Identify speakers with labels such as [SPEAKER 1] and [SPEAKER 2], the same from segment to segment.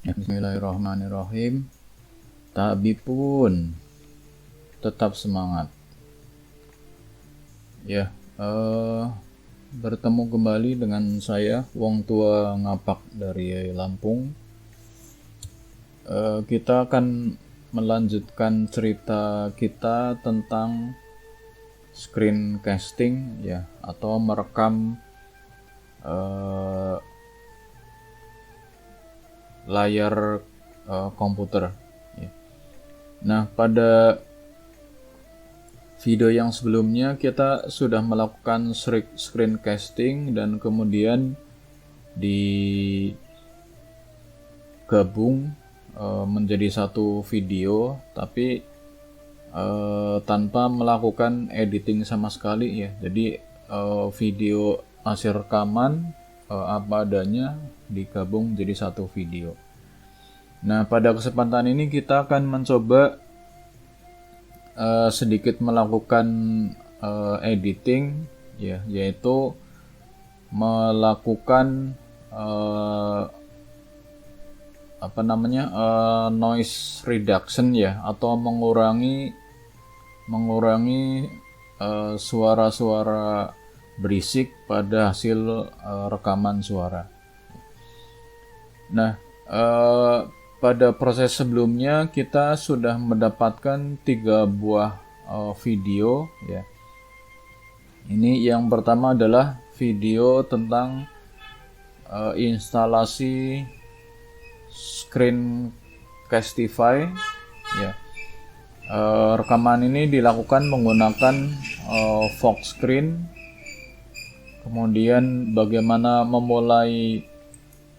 [SPEAKER 1] Bismillahirrahmanirrahim. Tapi pun tetap semangat. Ya, bertemu kembali dengan saya, Wong Tua Ngapak dari Lampung. Kita akan melanjutkan cerita kita tentang screencasting, ya, atau merekam layar komputer. Ya. Nah, pada video yang sebelumnya kita sudah melakukan screencasting dan kemudian digabung menjadi satu video, tapi tanpa melakukan editing sama sekali, ya. Jadi video hasil rekaman apa adanya digabung jadi satu video. Nah, pada kesempatan ini kita akan mencoba sedikit melakukan editing, ya, yaitu melakukan noise reduction, ya, atau mengurangi suara-suara berisik pada hasil rekaman suara. Nah, pada proses sebelumnya kita sudah mendapatkan 3 buah video, ya. Ini yang pertama adalah video tentang instalasi Screencastify, ya. Rekaman ini dilakukan menggunakan Foxscreen. Kemudian bagaimana memulai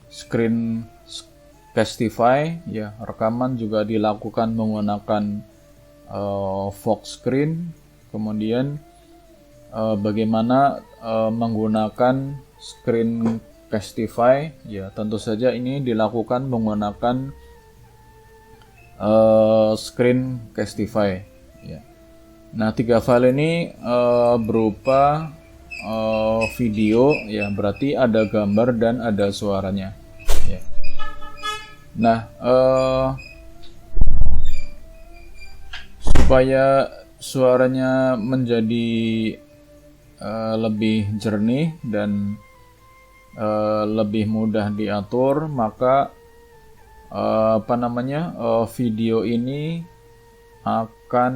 [SPEAKER 1] Screencastify, ya, rekaman juga dilakukan menggunakan Foxscreen. Kemudian bagaimana menggunakan Screencastify, ya, tentu saja ini dilakukan menggunakan Screencastify, ya. Nah, 3 file ini berupa video, ya, berarti ada gambar dan ada suaranya, ya. Nah, supaya suaranya menjadi lebih jernih dan lebih mudah diatur, maka video ini akan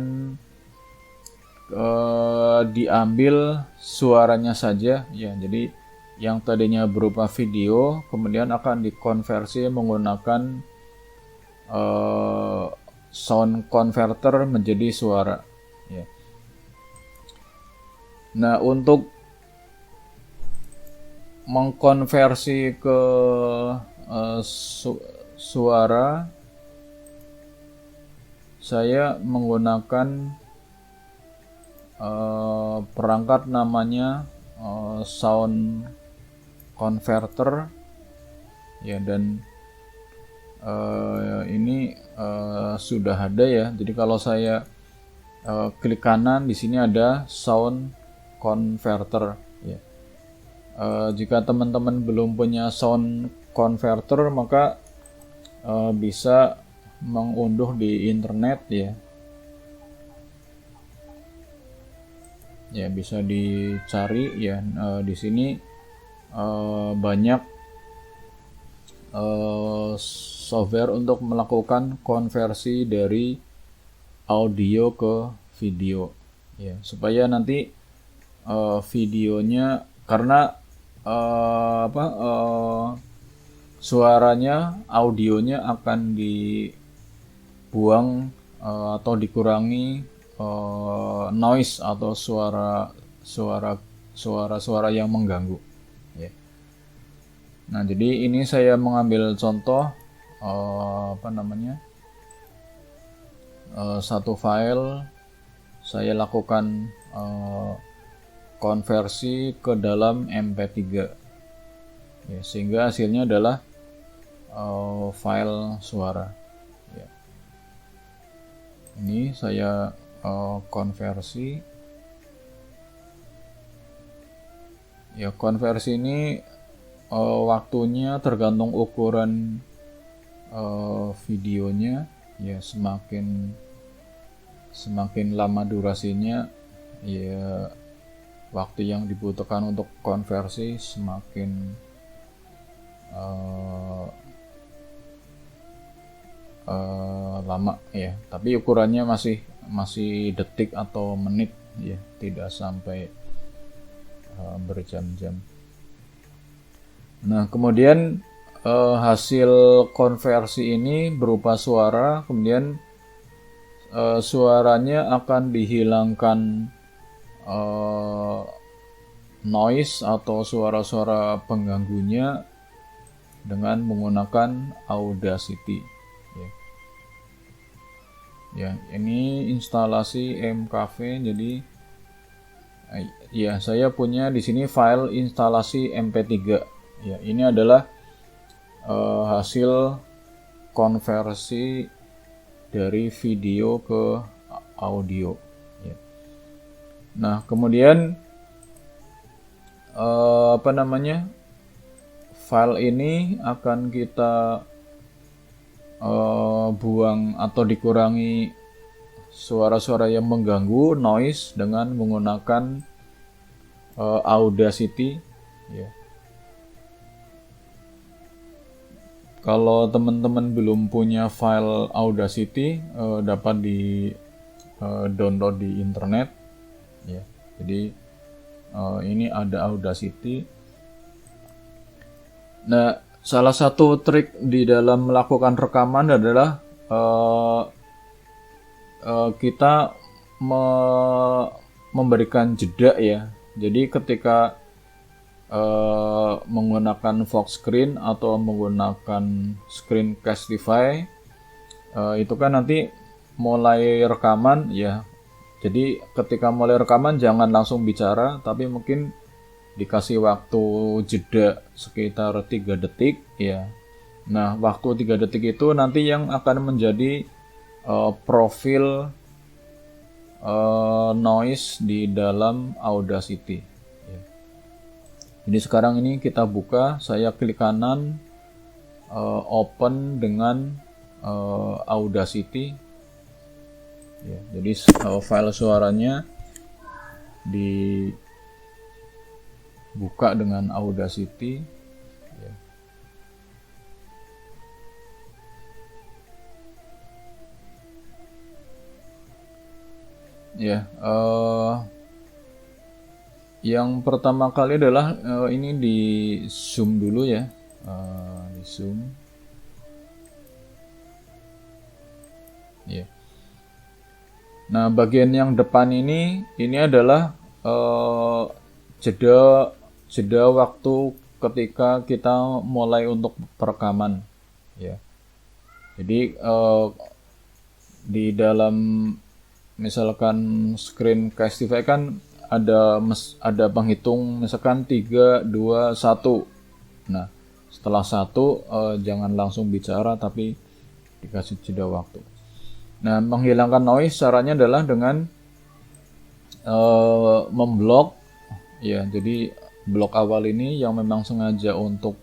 [SPEAKER 1] diambil suaranya saja, ya. Jadi yang tadinya berupa video kemudian akan dikonversi menggunakan sound converter menjadi suara, ya. Nah, untuk mengkonversi ke suara, saya menggunakan perangkat namanya sound converter, ya, dan ini sudah ada, ya. Jadi kalau saya klik kanan, di sini ada sound converter, ya. Jika teman-teman belum punya sound converter, maka bisa mengunduh di internet, ya. Ya, bisa dicari, ya. Di sini banyak software untuk melakukan konversi dari audio ke video, ya, supaya nanti videonya, karena suaranya, audionya akan dibuang atau dikurangi noise atau suara yang mengganggu, ya. Nah, jadi ini saya mengambil contoh satu file, saya lakukan konversi ke dalam MP3, ya, sehingga hasilnya adalah file suara, ya. Ini saya konversi, ya. Konversi ini waktunya tergantung ukuran videonya, ya semakin lama durasinya, ya waktu yang dibutuhkan untuk konversi semakin lama ya. Tapi ukurannya masih detik atau menit ya, tidak sampai berjam-jam. Nah, kemudian hasil konversi ini berupa suara, kemudian suaranya akan dihilangkan noise atau suara-suara pengganggunya dengan menggunakan Audacity. Ya, ini instalasi MKV. Jadi ya, saya punya di sini file instalasi MP3. Ya, ini adalah hasil konversi dari video ke audio. Ya. Nah, kemudian file ini akan kita buang atau dikurangi suara-suara yang mengganggu, noise, dengan menggunakan Audacity. Ya. Kalau teman-teman belum punya file Audacity, dapat di download di internet. Ya. Jadi ini ada Audacity. Nah, salah satu trik di dalam melakukan rekaman adalah kita memberikan jeda ya. Jadi ketika menggunakan Vox Screen atau menggunakan Screencastify, itu kan nanti mulai rekaman ya. Jadi ketika mulai rekaman jangan langsung bicara, tapi mungkin dikasih waktu jeda sekitar 3 detik ya. Nah, waktu 3 detik itu nanti yang akan menjadi profil noise di dalam Audacity. Ya. Jadi sekarang ini kita buka, saya klik kanan, open dengan Audacity. Ya, jadi file suaranya dibuka dengan Audacity. Ya. Ya, yang pertama kali adalah ini di zoom dulu ya, di zoom. Ya. Nah, bagian yang depan ini adalah jeda waktu ketika kita mulai untuk perekaman. Ya. Jadi di dalam misalkan Screencastify kan ada penghitung misalkan 3, 2, 1. Nah, setelah 1 jangan langsung bicara tapi dikasih jeda waktu. Nah, menghilangkan noise caranya adalah dengan memblok ya. Jadi blok awal ini yang memang sengaja untuk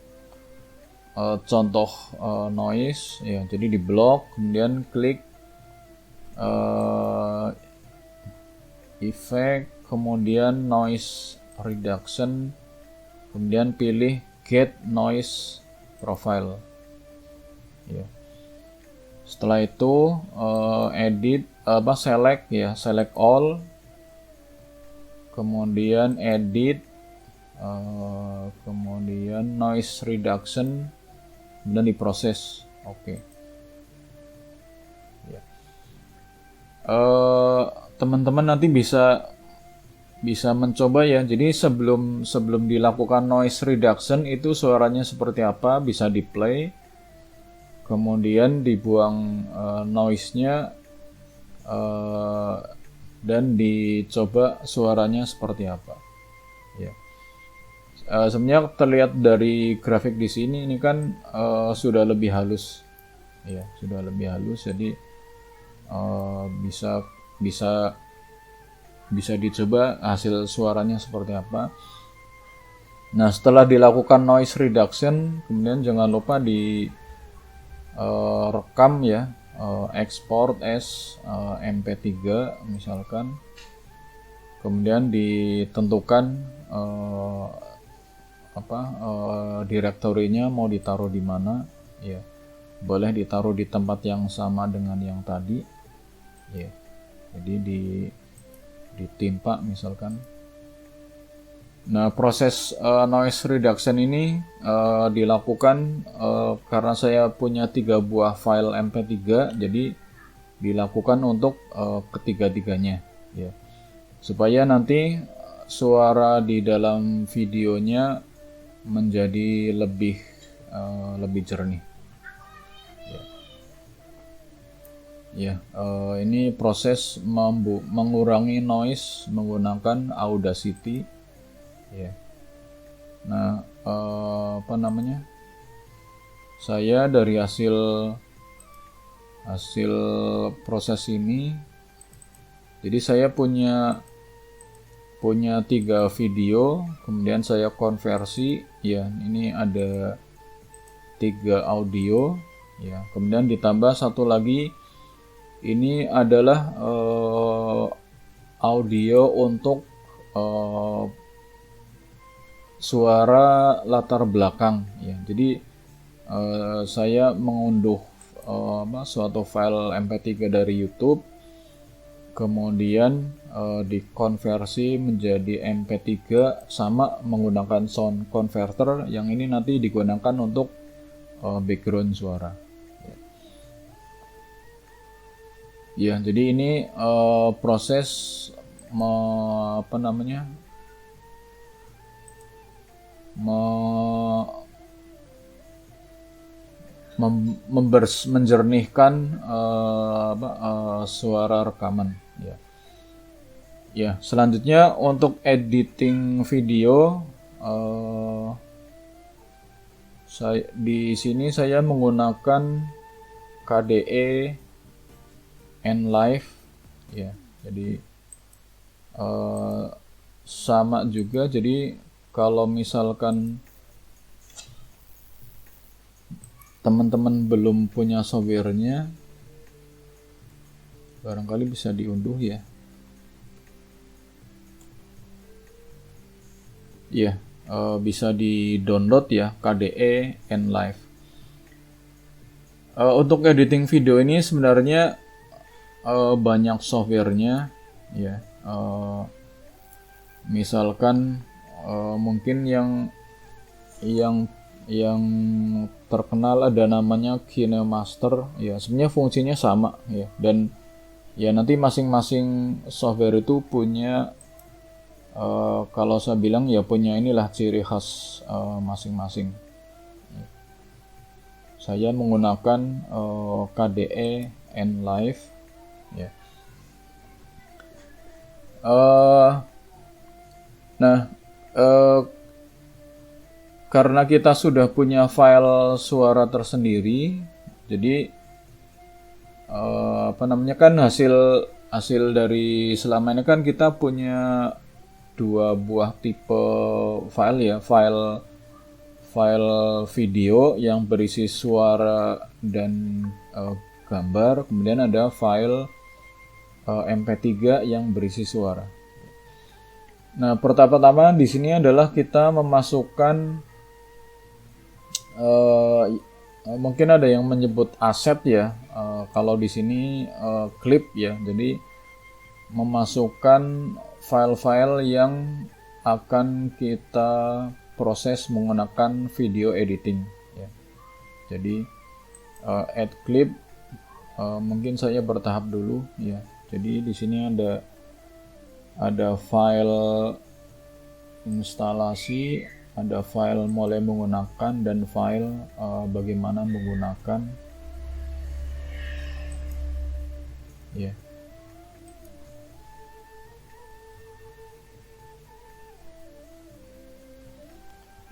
[SPEAKER 1] contoh noise ya. Jadi di blok, kemudian klik effect, kemudian noise reduction, kemudian pilih get noise profile ya. Setelah itu edit select ya, select all, kemudian edit, kemudian noise reduction, kemudian diproses. Oke. Ya. Teman-teman nanti bisa mencoba ya. Jadi sebelum dilakukan noise reduction itu suaranya seperti apa, bisa di play. Kemudian dibuang noise-nya dan dicoba suaranya seperti apa. Ya. Sebenarnya terlihat dari grafik di sini ini kan sudah lebih halus. Ya, sudah lebih halus. Jadi bisa dicoba hasil suaranya seperti apa. Nah, setelah dilakukan noise reduction, kemudian jangan lupa rekam ya, export as MP3 misalkan, kemudian ditentukan direktorinya mau ditaruh di mana ya, boleh ditaruh di tempat yang sama dengan yang tadi ya, jadi ditimpa misalkan. Nah, proses noise reduction ini dilakukan karena saya punya 3 buah file MP3, jadi dilakukan untuk ketiga-tiganya ya, supaya nanti suara di dalam videonya menjadi lebih jernih ya. Ini proses mengurangi noise menggunakan Audacity ya. Nah, saya dari hasil proses ini, jadi saya punya 3 video, kemudian saya konversi ya, ini ada 3 audio ya, kemudian ditambah satu lagi, ini adalah audio untuk suara latar belakang ya. Jadi saya mengunduh suatu file MP3 dari YouTube, kemudian dikonversi menjadi MP3 sama menggunakan sound converter yang ini nanti digunakan untuk background suara ya. Jadi ini proses menjernihkan suara rekaman ya. Ya, selanjutnya untuk editing video, di sini saya menggunakan KDE Enlive ya. Jadi sama juga. Jadi kalau misalkan teman-teman belum punya softwarenya, barangkali bisa diunduh ya. Iya, bisa di-download ya, KDE Enlive. Untuk editing video ini sebenarnya banyak softwarenya ya. Misalkan mungkin yang terkenal ada namanya KineMaster ya, sebenarnya fungsinya sama ya, dan ya nanti masing-masing software itu punya kalau saya bilang ya punya inilah ciri khas masing-masing. Saya menggunakan KDE Enlive ya. Karena kita sudah punya file suara tersendiri, jadi kan hasil dari selama ini kan kita punya 2 buah tipe file ya, file video yang berisi suara dan gambar, kemudian ada file MP3 yang berisi suara. Nah, pertama-tama di sini adalah kita memasukkan mungkin ada yang menyebut aset ya, kalau di sini klip ya. Jadi memasukkan file-file yang akan kita proses menggunakan video editing ya. Jadi add clip, mungkin saya bertahap dulu ya. Jadi di sini ada file instalasi, ada file mulai menggunakan, dan file bagaimana menggunakan ya.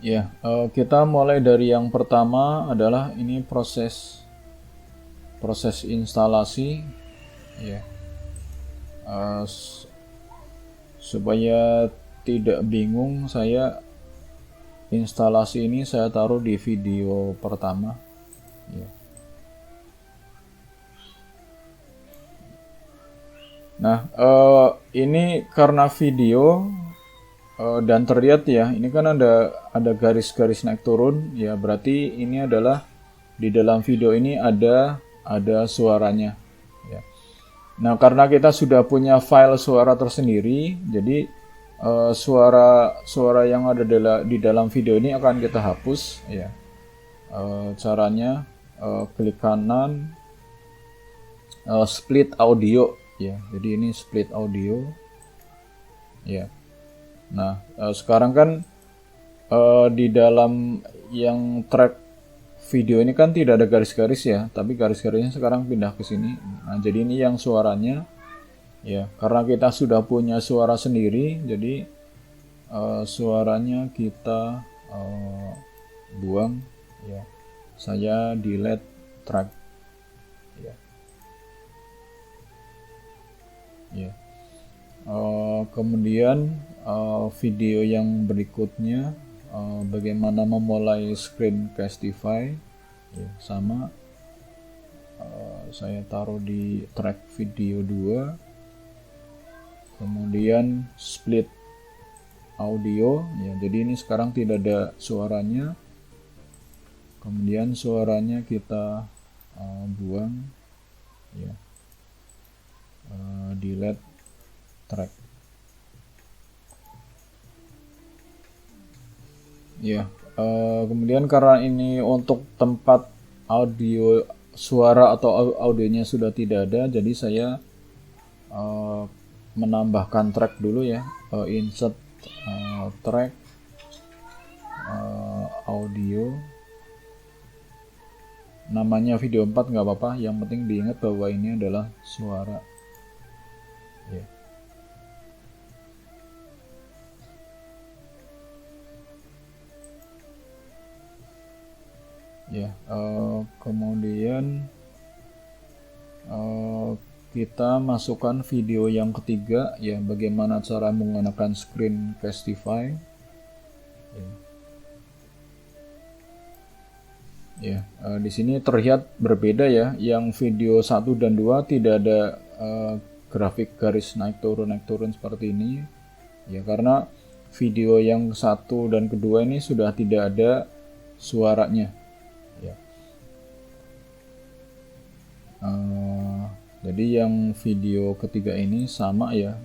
[SPEAKER 1] Ya, kita mulai dari yang pertama adalah ini proses instalasi ya. Supaya tidak bingung, saya instalasi ini saya taruh di video pertama ya. Nah, ini karena video dan terlihat ya, ini kan ada garis-garis naik turun ya, berarti ini adalah di dalam video ini ada suaranya ya. Nah, karena kita sudah punya file suara tersendiri, jadi suara yang ada di dalam video ini akan kita hapus ya. Caranya klik kanan, split audio ya. Jadi ini split audio ya. Nah, sekarang kan di dalam yang track video ini kan tidak ada garis-garis ya, tapi garis-garisnya sekarang pindah ke sini. Nah, jadi ini yang suaranya ya, karena kita sudah punya suara sendiri, jadi suaranya kita buang ya. Saya delete track ya. Ya. Kemudian video yang berikutnya bagaimana memulai Screencastify ya, sama saya taruh di track video 2, kemudian split audio ya, jadi ini sekarang tidak ada suaranya, kemudian suaranya kita buang ya, delete track ya. Kemudian karena ini untuk tempat audio suara atau audionya sudah tidak ada, jadi saya menambahkan track dulu ya, insert track audio, namanya video 4 nggak apa-apa, yang penting diingat bahwa ini adalah suara ya. Ya, kemudian kita masukkan video yang ketiga ya, bagaimana cara menggunakan Screencastify ya. Di sini terlihat berbeda ya, yang video 1 dan 2 tidak ada grafik garis naik turun seperti ini ya, karena video yang 1 dan kedua ini sudah tidak ada suaranya ya. Jadi yang video ketiga ini sama ya,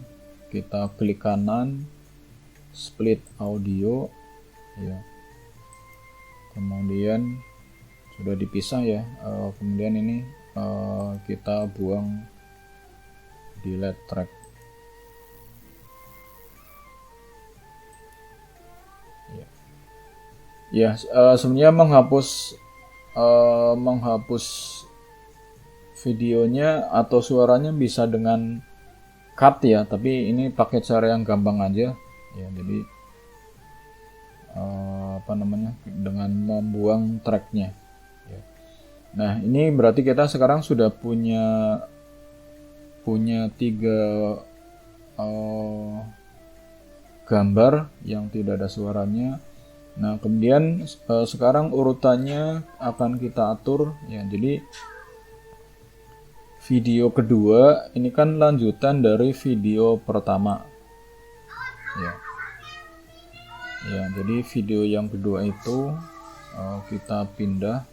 [SPEAKER 1] kita klik kanan, split audio ya, kemudian sudah dipisah ya, kemudian ini kita buang, delete track ya. Ya, sebenarnya menghapus videonya atau suaranya bisa dengan cut ya, tapi ini pakai cara yang gampang aja ya. Jadi dengan membuang tracknya ya. Nah, ini berarti kita sekarang sudah punya 3 gambar yang tidak ada suaranya. Nah, kemudian sekarang urutannya akan kita atur ya. Jadi video kedua ini kan lanjutan dari video pertama ya. Ya, jadi video yang kedua itu kita pindah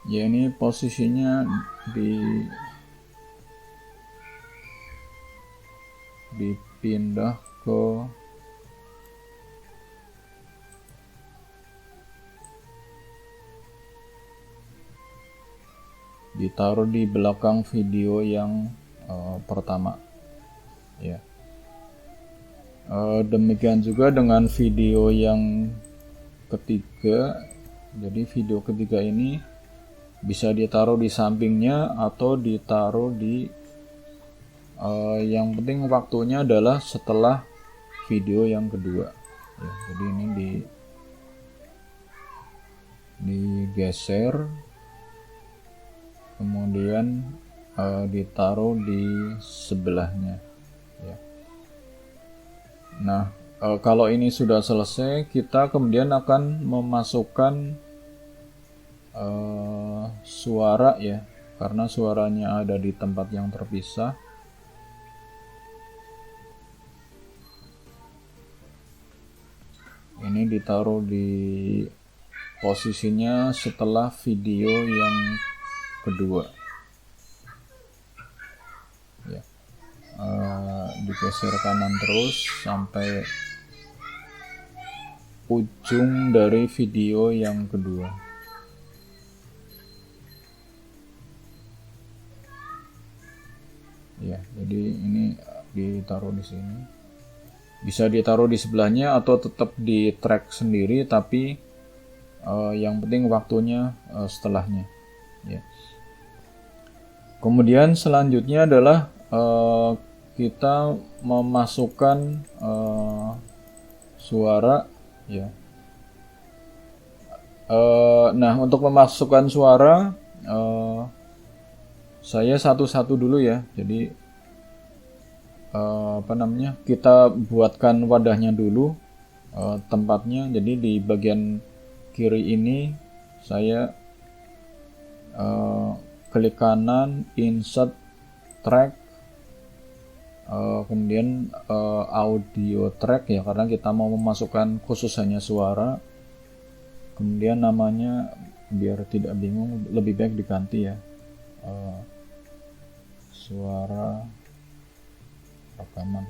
[SPEAKER 1] ya, ini posisinya dipindah ke ditaruh di belakang video yang pertama ya. Demikian juga dengan video yang ketiga. Jadi video ketiga ini bisa ditaruh di sampingnya atau ditaruh di Yang penting waktunya adalah setelah video yang kedua ya. Jadi ini digeser, kemudian ditaruh di sebelahnya ya. Nah, kalau ini sudah selesai, kita kemudian akan memasukkan suara ya, karena suaranya ada di tempat yang terpisah. Ini ditaruh di posisinya setelah video yang kedua ya. Digeser kanan terus sampai ujung dari video yang kedua ya. Jadi ini ditaruh di sini, bisa ditaruh di sebelahnya atau tetap di track sendiri, tapi yang penting waktunya setelahnya ya. Kemudian selanjutnya adalah kita memasukkan suara ya. Nah, untuk memasukkan suara saya satu-satu dulu ya. Jadi kita buatkan wadahnya dulu, tempatnya. Jadi di bagian kiri ini saya klik kanan, insert track, kemudian audio track ya, karena kita mau memasukkan khusus hanya suara. Kemudian namanya biar tidak bingung lebih baik diganti ya, suara rekaman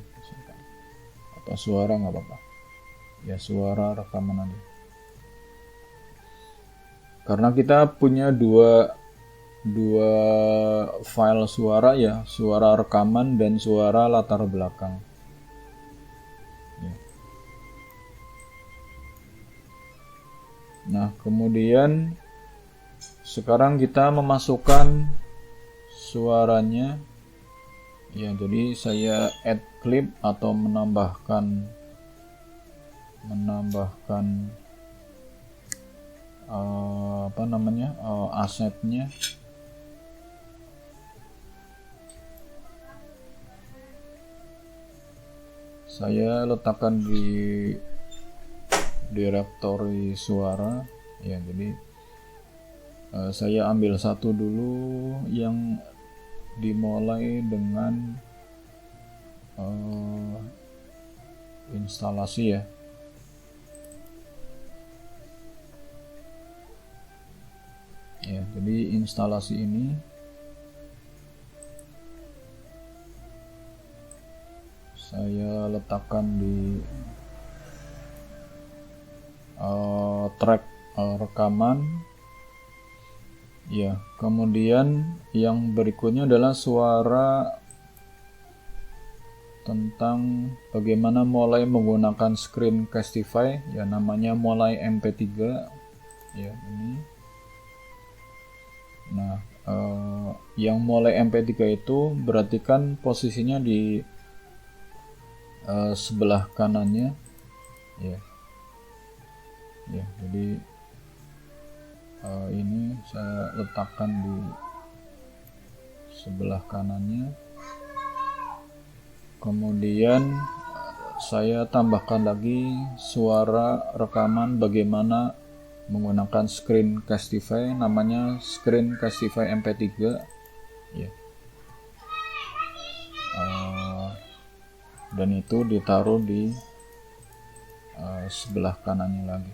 [SPEAKER 1] atau suara nggak apa-apa ya, suara rekaman aja, karena kita punya dua file suara ya, suara rekaman dan suara latar belakang ya. Nah, kemudian sekarang kita memasukkan suaranya ya. Jadi saya add clip atau menambahkan asetnya. Saya letakkan di directory suara ya. Jadi saya ambil satu dulu yang dimulai dengan instalasi ya. Ya, jadi instalasi ini saya letakkan di track rekaman ya. Kemudian yang berikutnya adalah suara tentang bagaimana mulai menggunakan Screencastify ya, namanya mulai MP3 ya ini. Nah, yang mulai MP3 itu berarti kan posisinya di sebelah kanannya ya. Ya, jadi ini saya letakkan di sebelah kanannya. Kemudian saya tambahkan lagi suara rekaman bagaimana menggunakan Screencastify, namanya Screencastify MP3 ya. Dan itu ditaruh di sebelah kanannya lagi.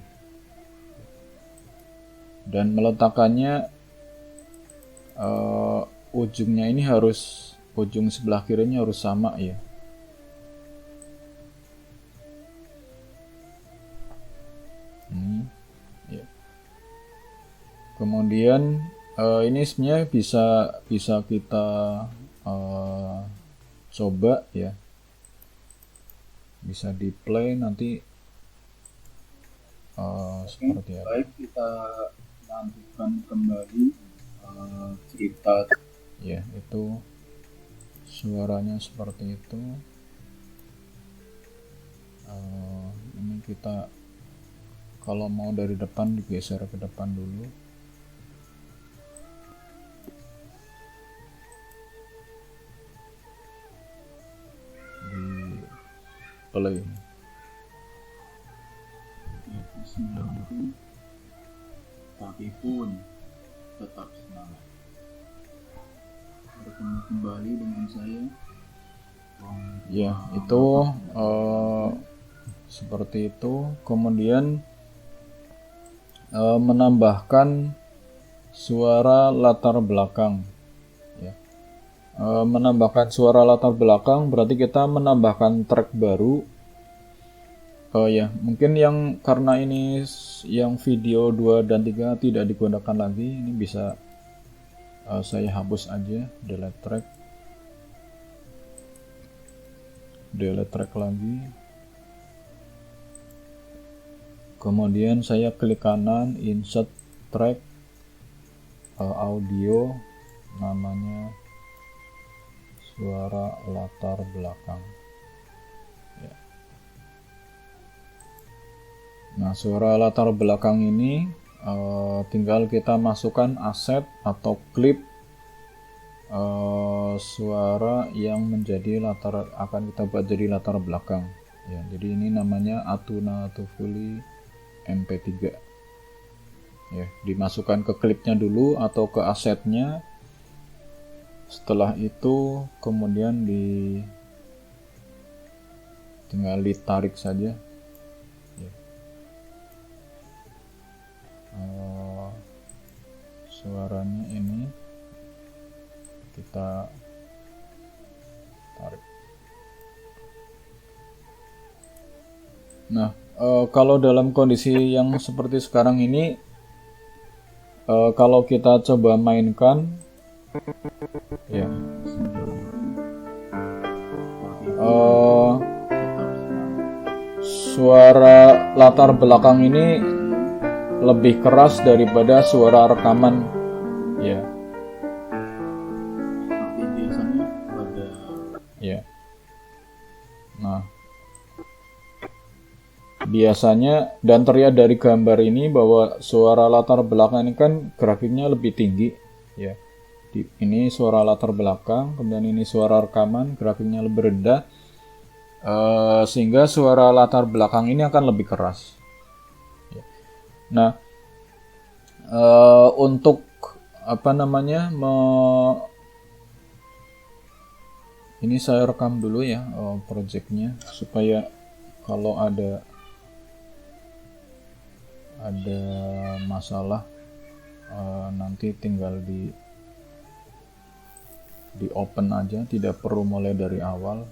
[SPEAKER 1] Dan meletakkannya ujungnya ini harus, ujung sebelah kirinya harus sama ya. Ya. Kemudian ini sebenarnya bisa kita coba ya, bisa di play nanti seperti apa. Baik, kita lanjutkan kembali cerita ya, itu suaranya seperti itu. Ini kita kalau mau dari depan digeser ke depan dulu. Di play.
[SPEAKER 2] Tapi pun tetap semangat. Bertemu kembali dengan saya.
[SPEAKER 1] Ya, itu seperti itu. Kemudian menambahkan suara latar belakang. Ya. Menambahkan suara latar belakang berarti kita menambahkan track baru. Ya, mungkin yang karena ini yang video 2 dan 3 tidak digunakan lagi, ini bisa saya hapus aja, delete track lagi. Kemudian saya klik kanan, insert track audio, namanya suara latar belakang. Ya. Nah, suara latar belakang ini tinggal kita masukkan aset atau klip suara yang menjadi akan kita buat jadi latar belakang. Ya, jadi ini namanya Atuna Tufuli MP3. Ya, dimasukkan ke klipnya dulu atau ke asetnya. Setelah itu kemudian tinggal ditarik saja. Ya. Suaranya ini kita tarik. Nah, kalau dalam kondisi yang seperti sekarang ini, kalau kita coba mainkan, ya, suara latar belakang ini lebih keras daripada suara rekaman, ya.
[SPEAKER 2] Tapi biasanya pada
[SPEAKER 1] Ya. Nah, biasanya dan terlihat dari gambar ini bahwa suara latar belakang ini kan grafiknya lebih tinggi, ya. Ini suara latar belakang, kemudian ini suara rekaman, grafiknya lebih rendah, sehingga suara latar belakang ini akan lebih keras. Ya. Nah, untuk apa namanya, ini saya rekam dulu ya projectnya supaya kalau ada masalah nanti tinggal di open aja, tidak perlu mulai dari awal.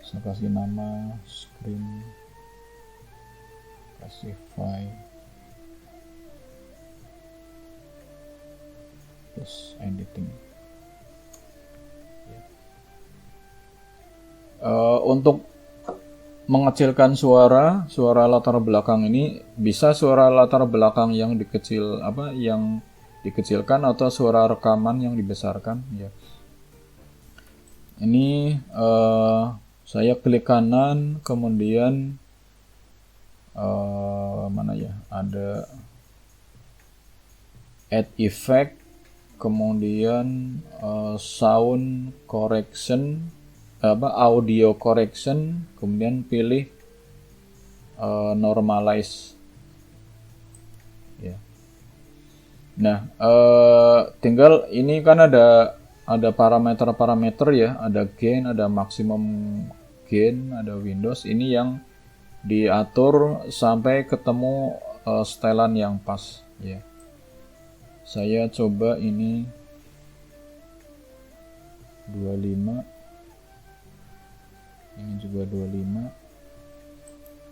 [SPEAKER 1] Saya kasih nama screen, kasih file, terus editing. Untuk mengecilkan suara latar belakang ini, bisa suara latar belakang yang dikecilkan atau suara rekaman yang dibesarkan, ya. Ini saya klik kanan, kemudian mana ya, ada add effect, kemudian sound correction, audio correction, kemudian pilih normalize, ya. Nah, tinggal ini kan ada parameter-parameter, ya, ada gain, ada maximum gain, ada Windows. Ini yang diatur sampai ketemu setelan yang pas, ya. Saya coba ini 25, ini juga 25,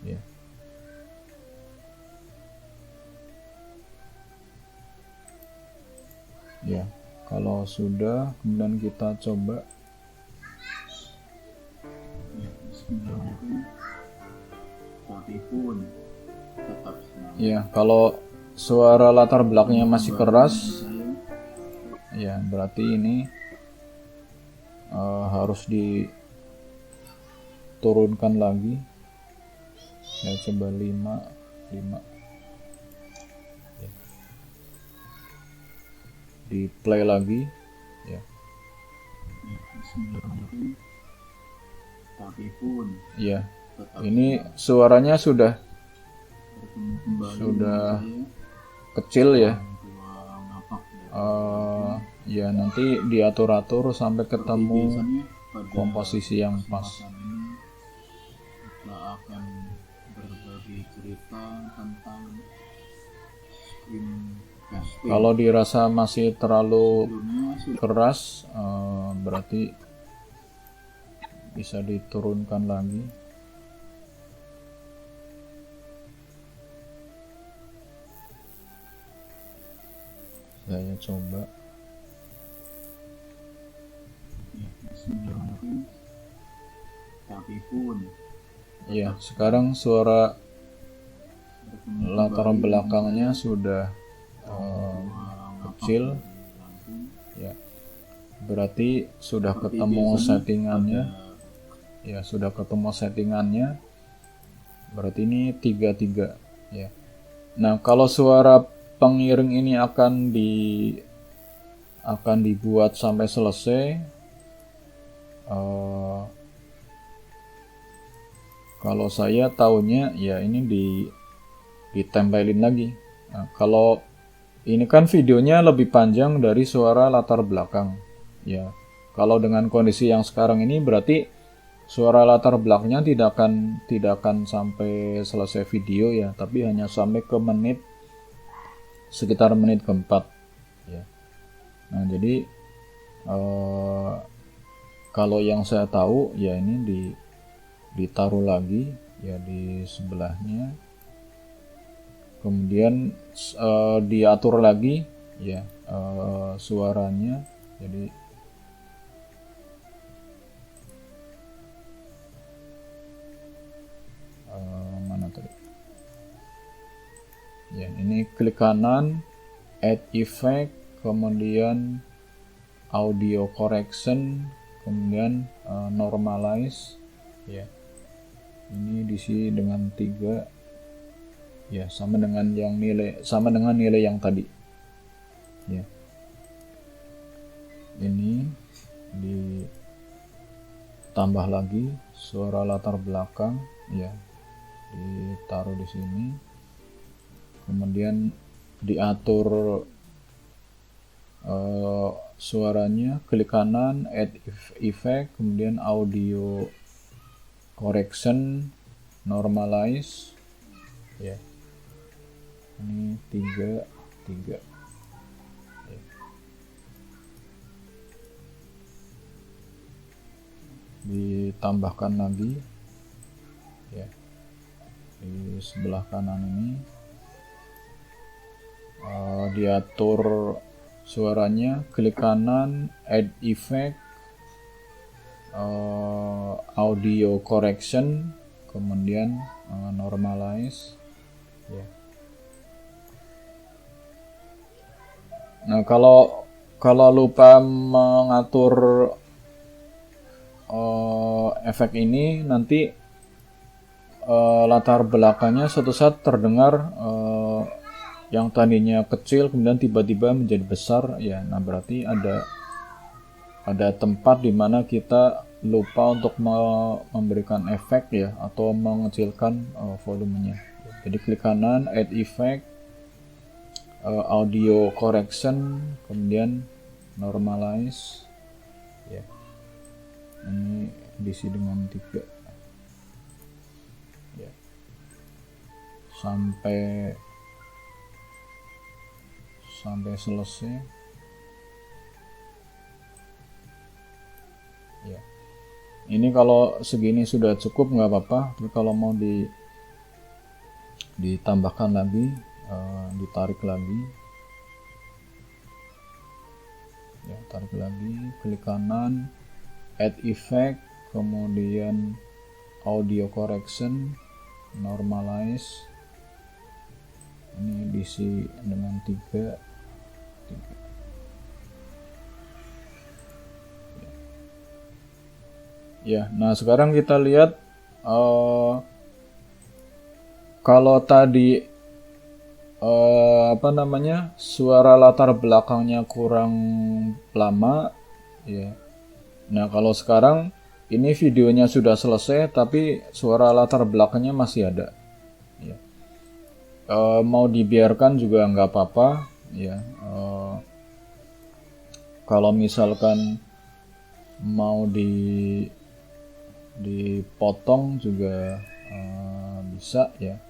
[SPEAKER 1] ya. Ya, kalau sudah, kemudian kita coba.
[SPEAKER 2] tapi pun tetap semangat.
[SPEAKER 1] Ya, kalau suara latar belakangnya masih keras,
[SPEAKER 2] Saya
[SPEAKER 1] ya berarti ini harus diturunkan lagi. Ya, coba 5. Ya. Di play lagi, ya.
[SPEAKER 2] Bismillahirrahmanirrahim. Tapi pun
[SPEAKER 1] Ya,
[SPEAKER 2] tetap
[SPEAKER 1] ini suaranya sudah
[SPEAKER 2] bertemu kembali
[SPEAKER 1] sudah
[SPEAKER 2] dengan saya,
[SPEAKER 1] kecil ya.
[SPEAKER 2] orang tua ngapak ya.
[SPEAKER 1] Ya nanti diatur-atur sampai
[SPEAKER 2] Seperti
[SPEAKER 1] ketemu
[SPEAKER 2] biasanya pada
[SPEAKER 1] komposisi yang pas.
[SPEAKER 2] kesempatan ini kita akan berbagi cerita tentang screencasting.
[SPEAKER 1] Kalau dirasa masih terlalu
[SPEAKER 2] Sebelumnya sudah
[SPEAKER 1] keras, berarti bisa diturunkan lagi. Saya coba.
[SPEAKER 2] ya, Bismillahirrahmanirrahim. Tapi pun
[SPEAKER 1] Ya, sekarang suara
[SPEAKER 2] bertemu
[SPEAKER 1] latar
[SPEAKER 2] kembali
[SPEAKER 1] belakangnya sudah
[SPEAKER 2] orang tua ngapak
[SPEAKER 1] kecil.
[SPEAKER 2] dari Lampung.
[SPEAKER 1] Ya, berarti sudah
[SPEAKER 2] Seperti
[SPEAKER 1] ketemu
[SPEAKER 2] biasanya
[SPEAKER 1] settingannya.
[SPEAKER 2] pada
[SPEAKER 1] Ya, sudah ketemu settingannya. Berarti ini 33 ya. Nah, kalau suara pengiring ini akan dibuat sampai selesai, kalau saya tahunya ya ini ditempelin lagi. Nah, kalau ini kan videonya lebih panjang dari suara latar belakang ya. Kalau dengan kondisi yang sekarang ini berarti suara latar belakangnya tidak akan sampai selesai video ya, tapi hanya sampai ke sekitar menit keempat ya. Nah, jadi kalau yang saya tahu ya ini ditaruh lagi ya di sebelahnya, kemudian diatur lagi ya suaranya. Jadi mana tadi ya, ini klik kanan, add effect, kemudian audio correction, kemudian normalize ya. Ini diisi dengan 3 ya, sama dengan nilai yang tadi ya. Ini ditambah lagi suara latar belakang ya, ditaruh di sini, kemudian diatur suaranya, klik kanan, add effect, kemudian audio correction, normalize ya. Ini 3 ya. Ditambahkan lagi ya di sebelah kanan ini, diatur suaranya, klik kanan, add effect, audio correction, kemudian normalize ya. Nah, kalau lupa mengatur efek ini, nanti latar belakangnya suatu saat terdengar yang tadinya kecil kemudian tiba-tiba menjadi besar ya. Nah, berarti ada tempat di mana kita lupa untuk memberikan efek ya, atau mengecilkan volumenya. Jadi klik kanan, add effect, audio correction, kemudian normalize ya. Ini diisi dengan 3 ya, sampai selesai ya. Ini kalau segini sudah cukup nggak apa-apa, tapi kalau mau ditambahkan lagi, ditarik lagi ya, tarik lagi, klik kanan, add effect, kemudian audio correction, normalize Ini diisi dengan 3. Ya, nah sekarang kita lihat kalau tadi suara latar belakangnya kurang lama, ya. Nah kalau sekarang ini videonya sudah selesai, tapi suara latar belakangnya masih ada. Ya. Mau dibiarkan juga nggak apa-apa, ya. Kalau misalkan mau dipotong juga bisa, ya.